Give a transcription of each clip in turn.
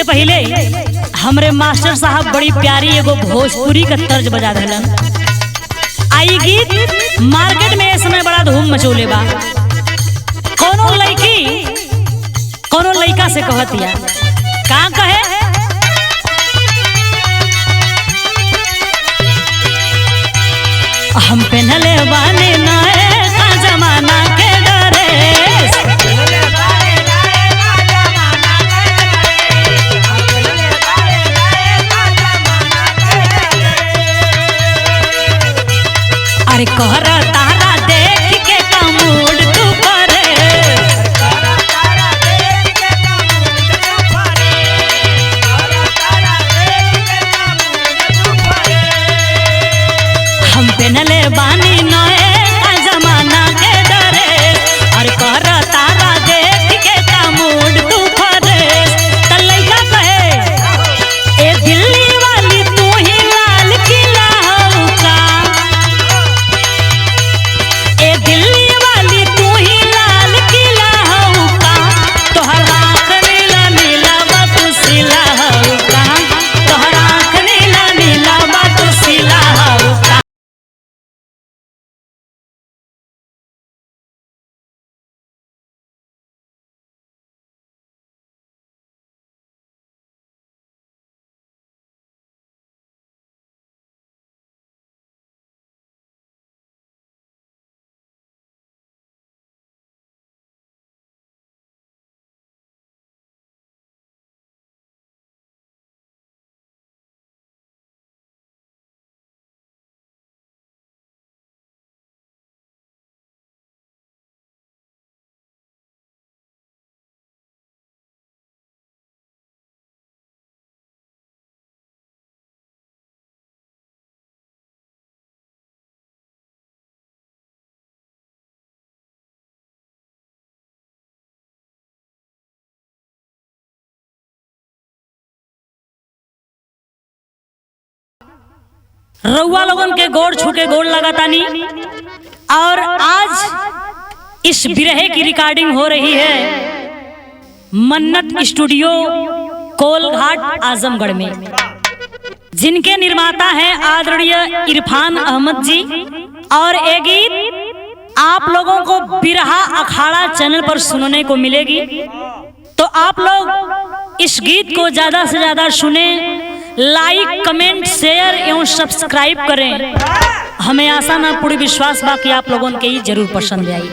के पहले हमरे मास्टर साहब बड़ी प्यारी एगो भोजपुरी का तर्ज बजा देलन। आई गीत मार्केट में इस समय बड़ा धूम मचोले बा। कोनो लड़का से कहतिया का कहे, हम पहनले बानी नए का जमाना के ड्रेस, अरे कहरा तारा देख के का मूड तू करे, हम पहनले बानी नए का जमाना के ड्रेस, और कहरा तारा देख के का मूड तू करे। त लइका कहे, ए दिल्ली वाली तू ही लाल किला हऊ का, ए दिल्ली वाली तू ही लाल किला हऊ का, तोहर आँख नीला नीला बा तू सिला हऊ का, तोहर आँख नीला नीला बा तू सिला हऊ का। रउआ लोगन के गोड़ छूके गोड़ लगातानी। और आज इस बिरहे की रिकॉर्डिंग हो रही है मन्नत स्टूडियो कोलघाट आजमगढ़ में, जिनके निर्माता हैं आदरणीय इरफान अहमद जी। और ये गीत आप लोगों को बिरहा अखाड़ा चैनल पर सुनने को मिलेगी, तो आप लोग इस गीत को ज्यादा से ज्यादा सुने, लाइक कमेंट शेयर एवं सब्सक्राइब करें। हमें आशा ना पूरी विश्वास बा कि आप लोगों के ही जरूर पसंद आई।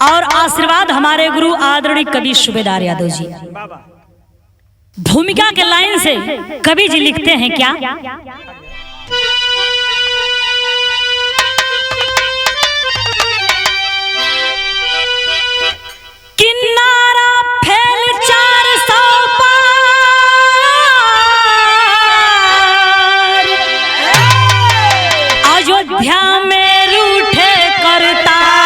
और आशीर्वाद हमारे गुरु आदरणीय कवि सूबेदार यादव जी। भूमिका के लाइन से कवि जी लिखते हैं क्या, किनारा फैल 400 अयोध्या में रूठे करतार,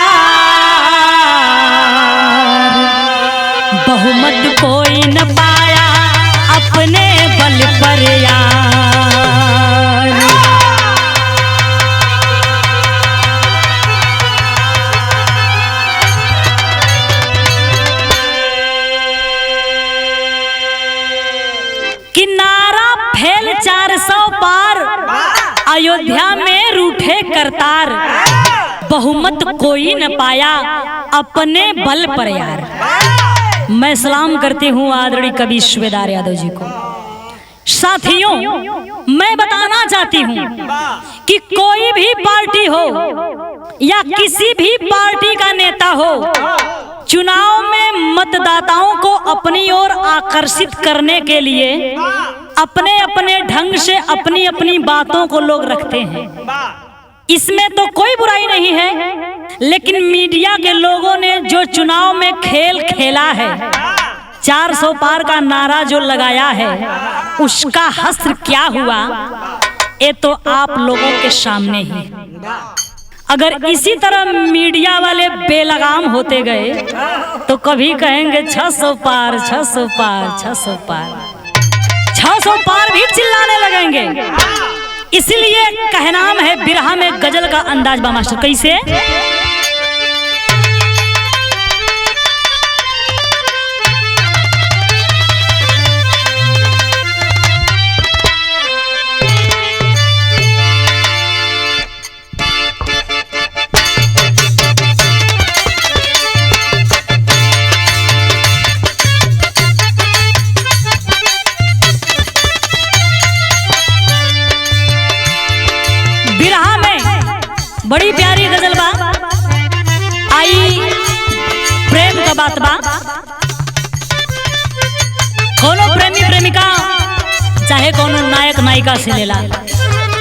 बहुमत कोई न पाया अपने बल पर यार। किनारा फैल 400 पार, अयोध्या में रूठे करतार, बहुमत कोई न पाया अपने बल पर यार। मैं सलाम करती हूँ आदरणीय कवि सूबेदार यादव जी को। साथियों, मैं बताना चाहती हूँ कि कोई भी पार्टी हो या किसी भी पार्टी का नेता हो, चुनाव में मतदाताओं को अपनी ओर आकर्षित करने के लिए अपने अपने ढंग से अपनी अपनी बातों को लोग रखते हैं। इसमें तो कोई बुराई नहीं है, लेकिन मीडिया के लोगों ने जो चुनाव में खेल खेला है, 400 पार का नारा जो लगाया है, उसका हश्र क्या हुआ ये तो आप लोगों के सामने ही। अगर इसी तरह मीडिया वाले बेलगाम होते गए तो कभी कहेंगे 600 पार 600 पार 600 पार 600 पार भी चिल्लाने लगेंगे। इसलिए कहनाम है बिरहा में गजल का अंदाज बा मास्टर कैसे, बड़ी प्यारी गजल बा। आई प्रेम का बात बा। कोनो प्रेमी प्रेमिका चाहे कोनो नायक नायिका से लेला,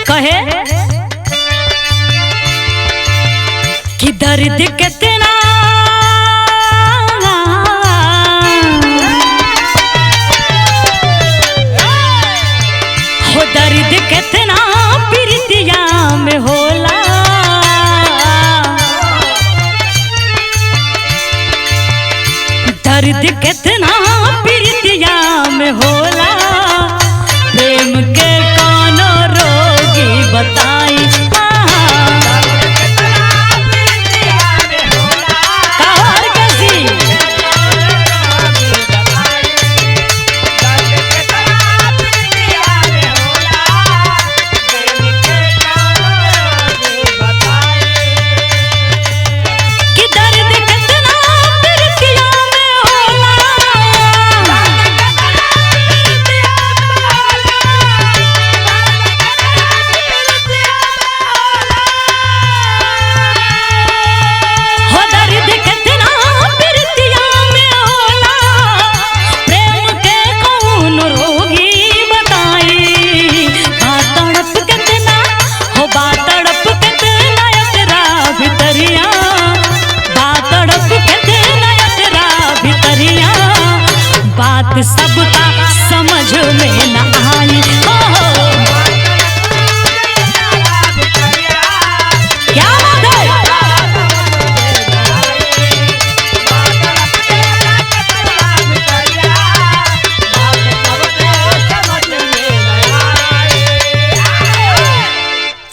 कहे कि दर्द कितना हो, दर्द कितना प्रीतिया में होला, दर्द कितना प्रीतिया में होला, प्रेम के कोनो रोगी बताई। बात सबका समझ में न आई। क्या बात है?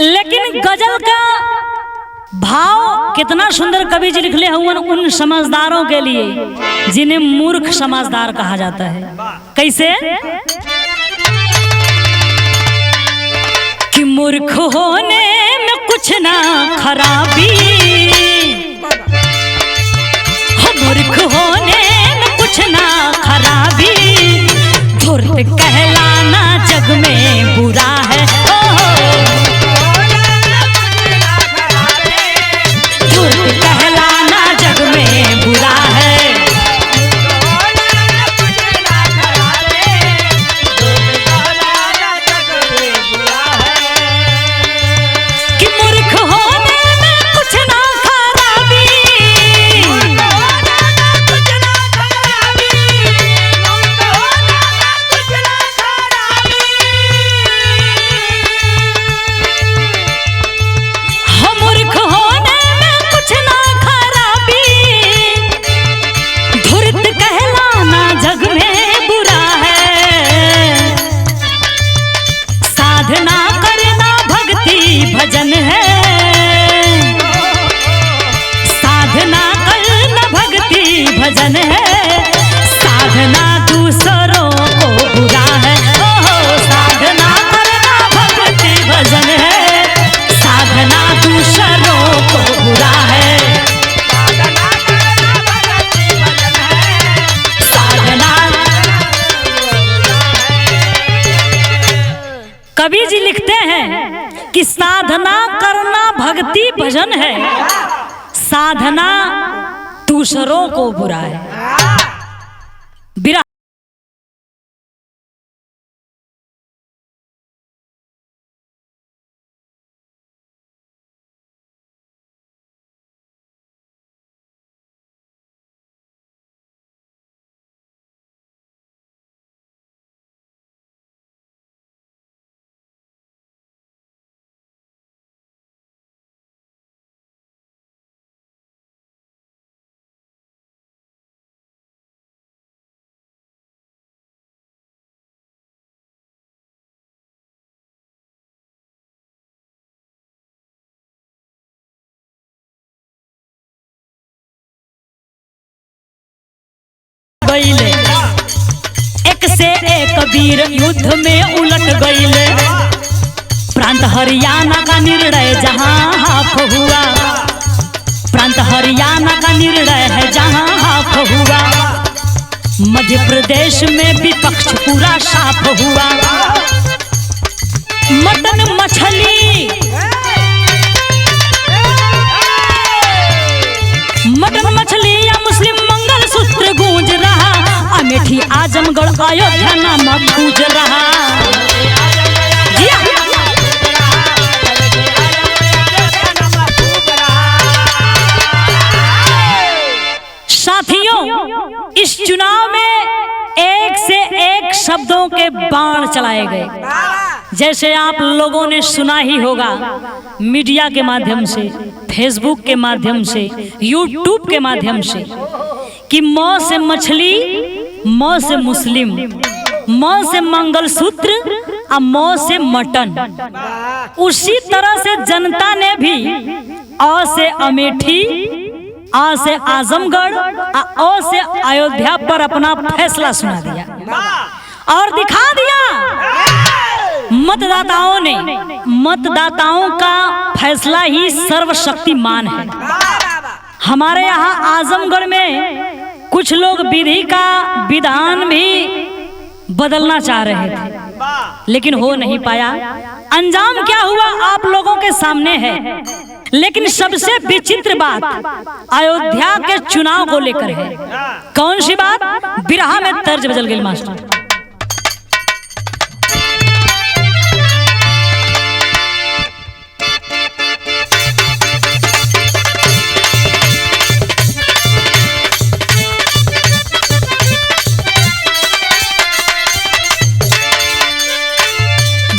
लेकिन गजल का भाव कितना सुंदर कवि जी लिखले हुए उन समझदारों के लिए जिन्हें मूर्ख समझदार कहा जाता है। कैसे कि मूर्ख होने में कुछ ना खराबी, हो मूर्ख होने में कुछ ना खराबी, धूर्त कहलाना जग में बुरा है। कहलाना जग में बुरा है, कि मूर्ख होने में कुछ ना खराबी, हो मूर्ख होने जग में बुरा है, साधना करना भक्ति भजन है, साधना करना भक्ति भजन है, साधना दूसरों को बुरा है। साधना करना भक्ति भजन है, साधना दूसरों को बुरा है। कवि जी लिखते हैं कि साधना करना भक्ति भजन है, साधना दूसरों को बुरा है। गईले एक से एक वीर युद्ध में उलट गईले, प्रांत हरियाणा का निर्णय जहां हाफ हुआ, प्रांत हरियाणा का निर्णय है जहां हाफ हुआ, मध्य प्रदेश में विपक्ष पूरा साफ हुआ। मटन मछली साथियों, इस चुनाव में एक से एक शब्दों के बाण चलाए गए। जैसे आप लोगों ने सुना ही होगा मीडिया के माध्यम से, फेसबुक के माध्यम से, यूट्यूब के माध्यम से कि मौ से मछली, मौ से मुस्लिम, मौ से मंगलसूत्र और मौ से मटन। उसी तरह से जनता ने भी अ से अमेठी, आ से आजमगढ़, अ से अयोध्या पर अपना फैसला सुना दिया और दिखा दिया। मतदाताओं का फैसला ही सर्वशक्तिमान है। हमारे यहाँ आजमगढ़ में कुछ लोग विधि का विधान भी बदलना चाह रहे थे, लेकिन हो नहीं पाया। अंजाम क्या हुआ आप लोगों के सामने है। लेकिन सबसे विचित्र बात अयोध्या के चुनाव को लेकर है। कौन सी बात? बिरहा में तर्ज बदल गई मास्टर।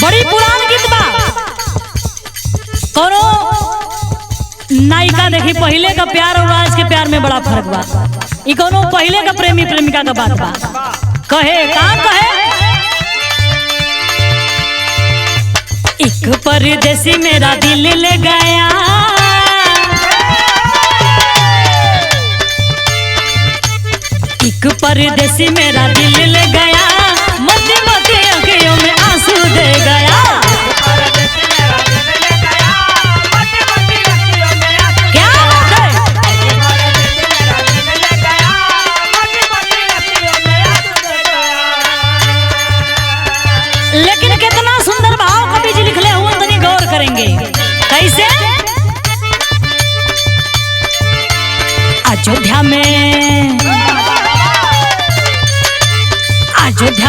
बड़ी पुरानी गीत बा। कौनो नायिका देखी, पहले का प्यार और आज के प्यार में बड़ा फर्क बा। ई कौनो पहले का प्रेमी प्रेमिका का बात बा। कहे का कहे, एक परदेसी मेरा दिल ले गया, एक परदेसी मेरा दिल ले गया, मध्य मध्य अखियों में आंसू दे गया। क्या बात है? लेकिन कितना सुंदर भाव कवि जी लिखले हुए, तनी गौर करेंगे कैसे। अयोध्या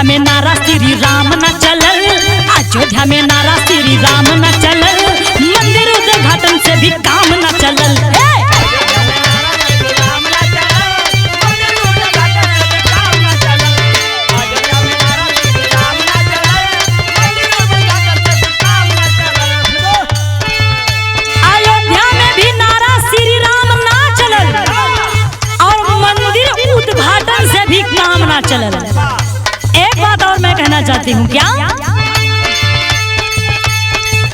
में नारा श्री राम न चलल, अयोध्या में नारा श्री राम न चलल, मंदिर उद्घाटन से भी काम न चलल। अयोध्या में भी नारा श्री राम ना चलल और मंदिर उद्घाटन से भी काम ना चलल। एक बात और मैं कहना चाहती हूँ, क्या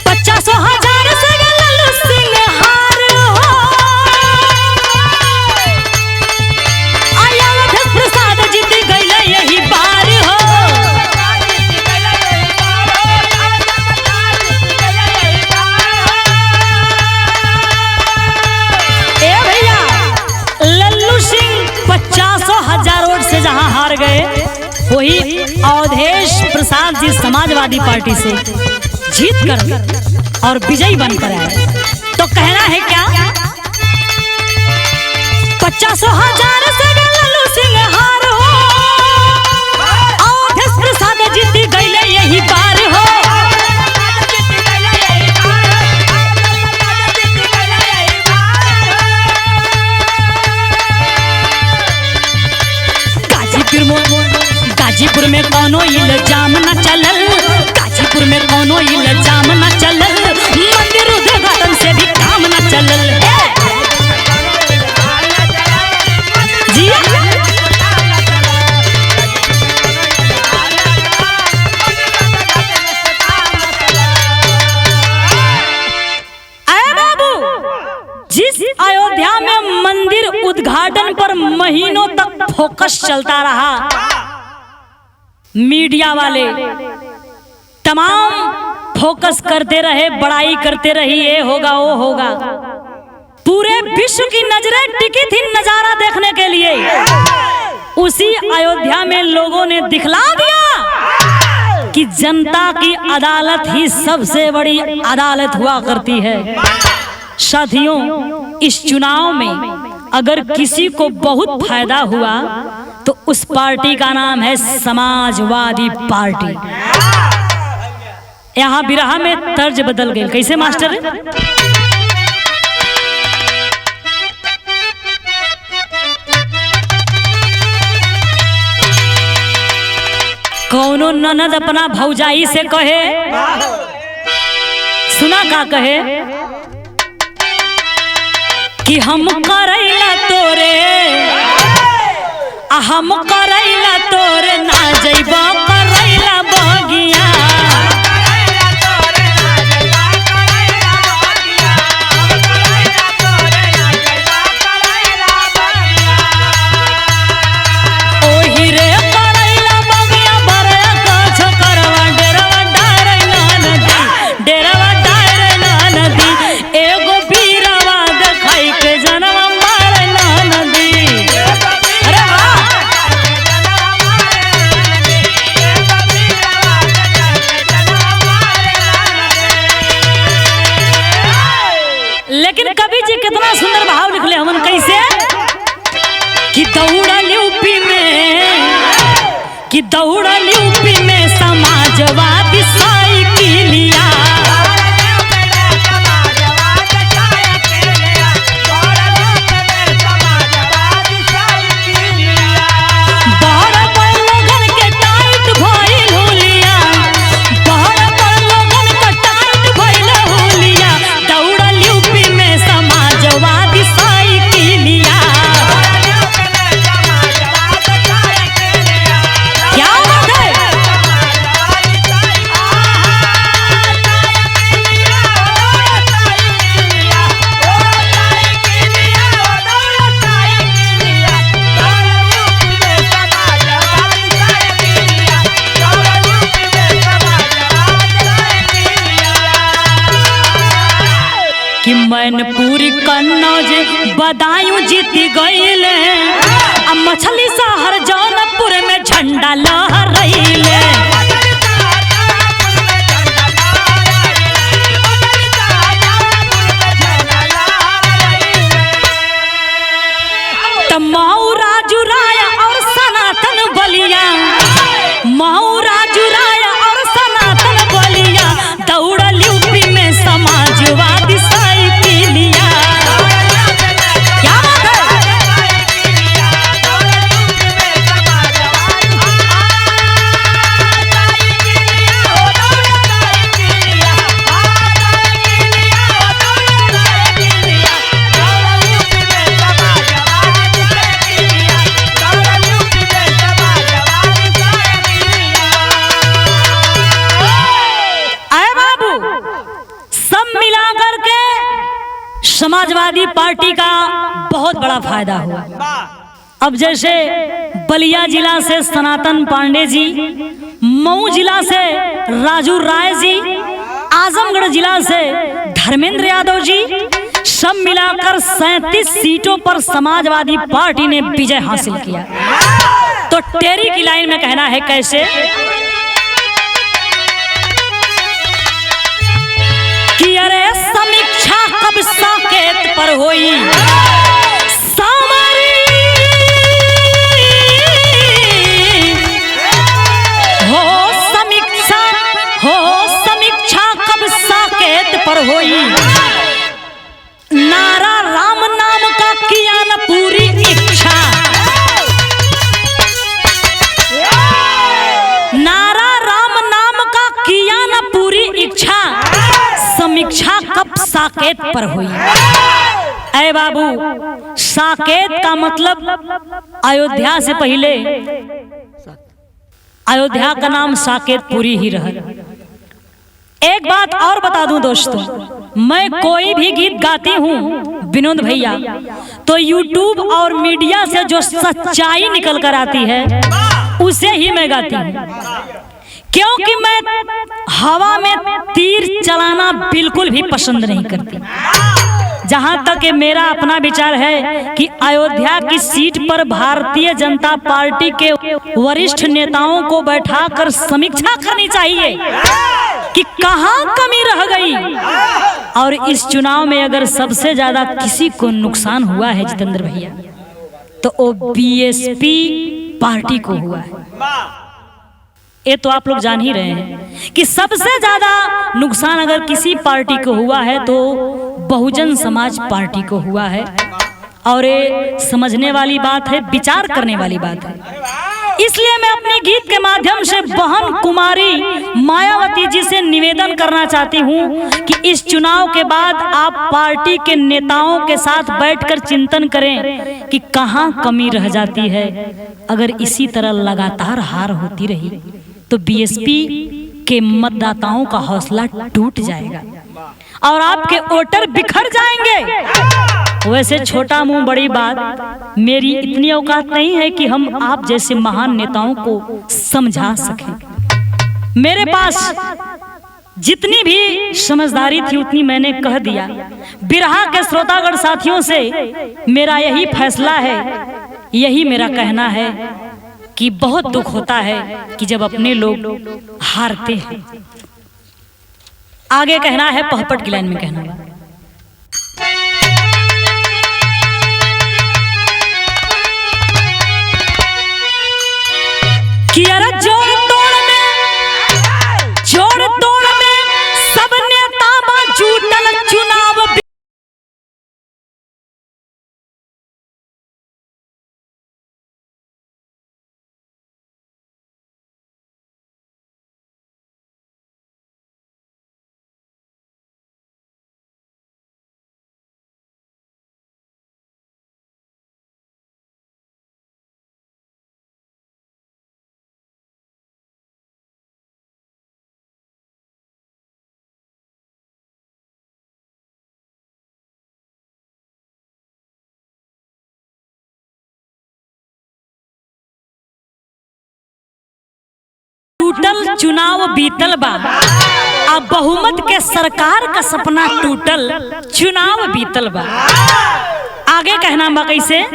50,000 से लल्लू सिंहार हो, अयोध्या प्रसाद जीत गइले यही बार हो। ए भैया, लल्लू सिंह 50,000 वोट से जहाँ हार गए, वही अवधेश प्रसाद जी समाजवादी पार्टी से जीत कर और विजयी बनकर आए। तो कहना है क्या, 50,000 से लल्लू सिंह हार हो, अवधेश प्रसाद जीत गइले यही बार हो। गाजीपुर में कोनो इल्जाम न चलल, गाजीपुर में कोनो इल्जाम न चलल, मंदिर उद्घाटन से भी काम न चलल। जी बाबू, जिस अयोध्या में मंदिर उद्घाटन पर महीनों तक फोकस चलता रहा, मीडिया वाले तमाम फोकस करते रहे, बड़ाई करते रही, ये होगा वो होगा। पूरे विश्व की नजरें टिकी थी नजारा देखने के लिए। उसी अयोध्या में लोगों ने दिखला दिया कि जनता की अदालत ही सबसे बड़ी अदालत हुआ करती है। साथियों, इस चुनाव में अगर किसी को बहुत फायदा हुआ तो उस पार्टी का नाम है समाजवादी पार्टी। यहाँ बिरहा में तर्ज बदल गई। कैसे मास्टर? कौनो ननद अपना भौजाई से कहे, सुना का कहे कि हम करैला तोरे हम करैला तोरे ना जइब करैला बगिया। ओही रे करैला बगिया बरया गाछ करवा डेरवा डारैला नदी, डेरवा डारैला नदी, एगो बीरवा देखाई के जनवा मारैला नदी। अरे वाह! लेकिन कवि जी कितना सुंदर भाव लिखले हमन कैसे कि दौड़ल यूपी में समाजवादी साइकिलिया। बड़ बड़ लोगन के टाइट भइल हुलिया, बड़ बड़ लोगन के टाइट भइल हुलिया, दौड़ल यूपी में समाजवादी साइकिलिया। क्या बात है? कि मैनपुरी कन्नौज बदायूं जीत गईले, अब मछली शहर जौनपुर में झंडा लहराइले। त मऊ राजू राय और सनातन बलिया, मऊ राजू राय और सनातन बलिया, दौड़ल यूपी में समाजवादी साइकिलिया। क्या बात है? अरे बाबू, सब मिलाकर के समाजवादी पार्टी का बहुत बड़ा फायदा हुआ। अब जैसे बलिया जिला से सनातन पांडे जी, मऊ जिला से राजू राय जी, आजमगढ़ जिला से धर्मेंद्र यादव जी, सब मिलाकर 37 सीटों पर समाजवादी पार्टी ने विजय हासिल किया। तो टेरी की लाइन में कहना है कैसे कि अरे समीक्षा कब साकेत पर होई, समीक्षा कब साकेत पर होई, नारा राम नाम का किया न पूरी इच्छा, नारा राम नाम का किया न पूरी इच्छा, समीक्षा कब साकेत पर हुई। ऐ बाबू, साकेत का मतलब अयोध्या से पहले अयोध्या का नाम साकेतपुरी ही रहा। एक बात और बता दूं दोस्तों, मैं कोई भी गीत गाती हूँ विनोद भैया, तो YouTube और मीडिया से जो सच्चाई निकल कर आती है उसे ही मैं गाती हूँ, क्योंकि मैं हवा में तीर चलाना बिल्कुल भी पसंद नहीं करती। जहां तक मेरा अपना विचार है कि अयोध्या की सीट पर भारतीय जनता पार्टी के वरिष्ठ नेताओं को बैठाकर समीक्षा करनी चाहिए कि कहां कमी रह गई। और इस चुनाव में अगर सबसे ज्यादा किसी को नुकसान हुआ है जितेंद्र भैया, तो वो बीएसपी पार्टी को हुआ है। ये तो आप लोग जान ही रहे हैं कि सबसे ज्यादा नुकसान अगर किसी पार्टी को हुआ है तो बहुजन समाज पार्टी को हुआ है। और ये समझने वाली बात है, विचार करने वाली बात है। इसलिए मैं अपने गीत के माध्यम से बहन कुमारी मायावती जी से निवेदन करना चाहती हूँ कि इस चुनाव के बाद आप पार्टी के नेताओं के साथ बैठकर चिंतन करें कि कहाँ कमी रह जाती है। अगर इसी तरह लगातार हार होती रही तो बीएसपी के मतदाताओं का हौसला टूट जाएगा और आपके वोटर बिखर जाएंगे। वैसे छोटा मुंह बड़ी बात, मेरी इतनी औकात नहीं है कि हम आप जैसे महान नेताओं को समझा सकें। मेरे पास जितनी भी समझदारी थी उतनी मैंने कह दिया। बिरहा के श्रोतागण साथियों से मेरा यही फैसला है, यही मेरा कहना है कि बहुत दुख होता है कि जब अपने लोग हारते हैं। आगे कहना है, पहपट की लाइन में कहना है। कि अरे जोड़ तोड़ में सब नेता जुटल चुनाव टूटल चुनाव बीतल बा, अब बहुमत के सरकार का सपना टूटल चुनाव बीतल बा। आगे कहना बा कैसे?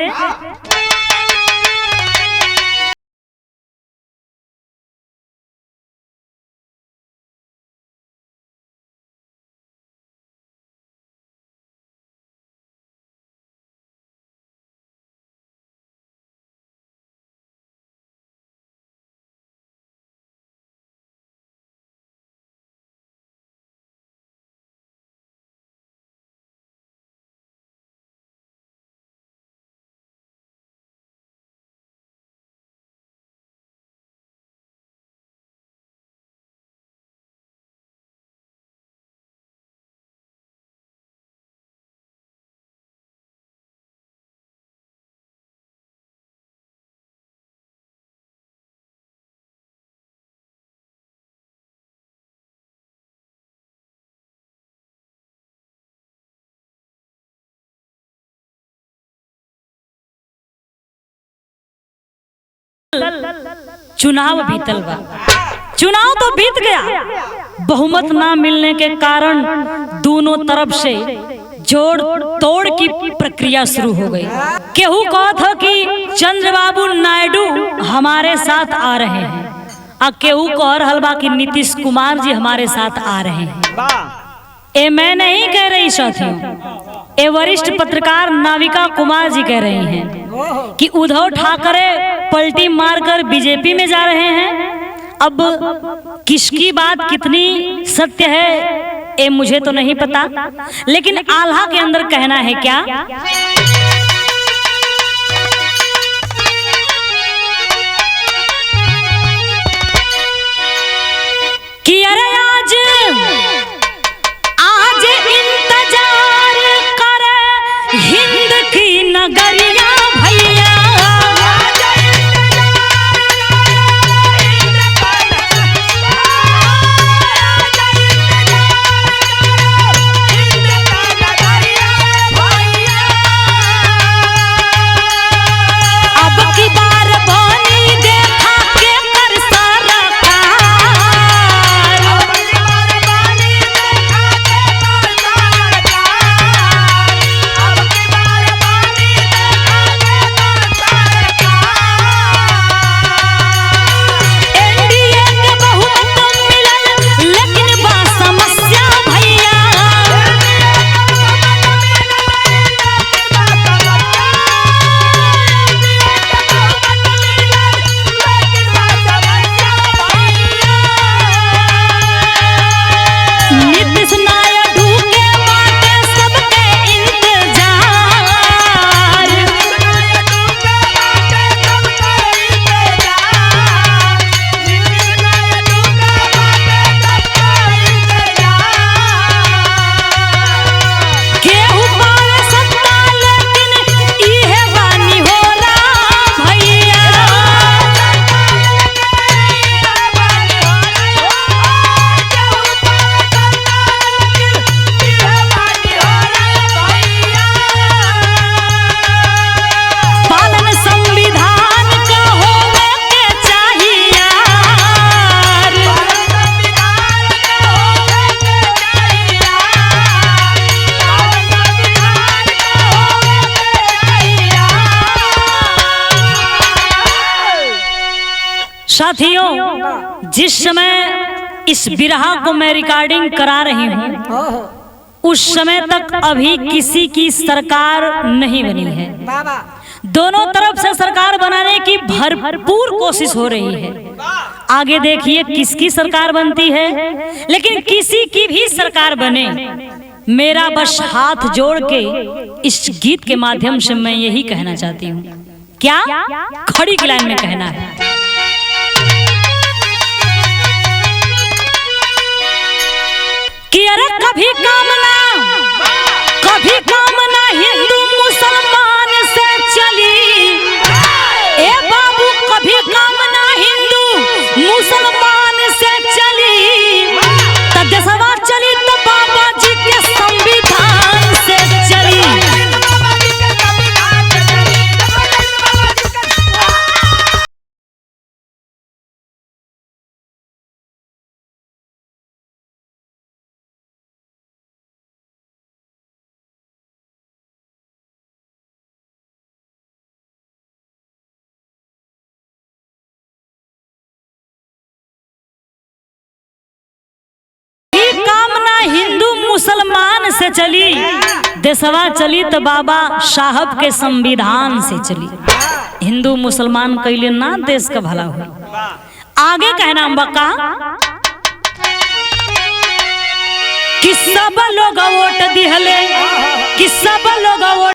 चुनाव बीतल बा, चुनाव तो बीत गया। बहुमत ना मिलने के कारण दोनों तरफ से जोड़ तोड़ की प्रक्रिया शुरू हो गई। केहू कहा था कि चंद्रबाबू नायडू हमारे साथ आ रहे हैं, और केहू कह रहल बा कि नीतीश कुमार जी हमारे साथ आ रहे हैं। ए मैं नहीं कह रही साथियों, ए वरिष्ठ पत्रकार नाविका कुमार जी कह रही हैं कि उद्धव ठाकरे पलटी मारकर बीजेपी में जा रहे हैं। अब किसकी बात कितनी सत्य है ए मुझे तो नहीं पता, लेकिन आल्हा के अंदर कहना है क्या कि अरे आज इंतजार करे हिंद की नगरिया भैया, साथियों, जिस समय इस बिरहा को मैं रिकॉर्डिंग करा रही हूँ उस समय तक अभी किसी की सरकार नहीं बनी है। दोनों तरफ से सरकार बनाने की भरपूर कोशिश हो रही है। आगे देखिए किसकी सरकार बनती है, लेकिन किसी की भी सरकार बने, मेरा बस हाथ जोड़ के इस गीत के माध्यम से मैं यही कहना चाहती हूँ। क्या खड़ी की लाइन में कहना है, कि अरे कभी कामना हिंदू मुसलमान से चली, ए बाबू कभी कामना हिंदू मुसलमान से चली, तब देशवा चली तो बाबा जी के संविधान से चली। हिंदू मुसलमान से चली, देशवा चली तो बाबा साहब के संविधान से चली। हिंदू मुसलमान कैले ना देश का भला हो। आगे कहना बका कि सब लोग वोट दिहले, कि सब लोग वोट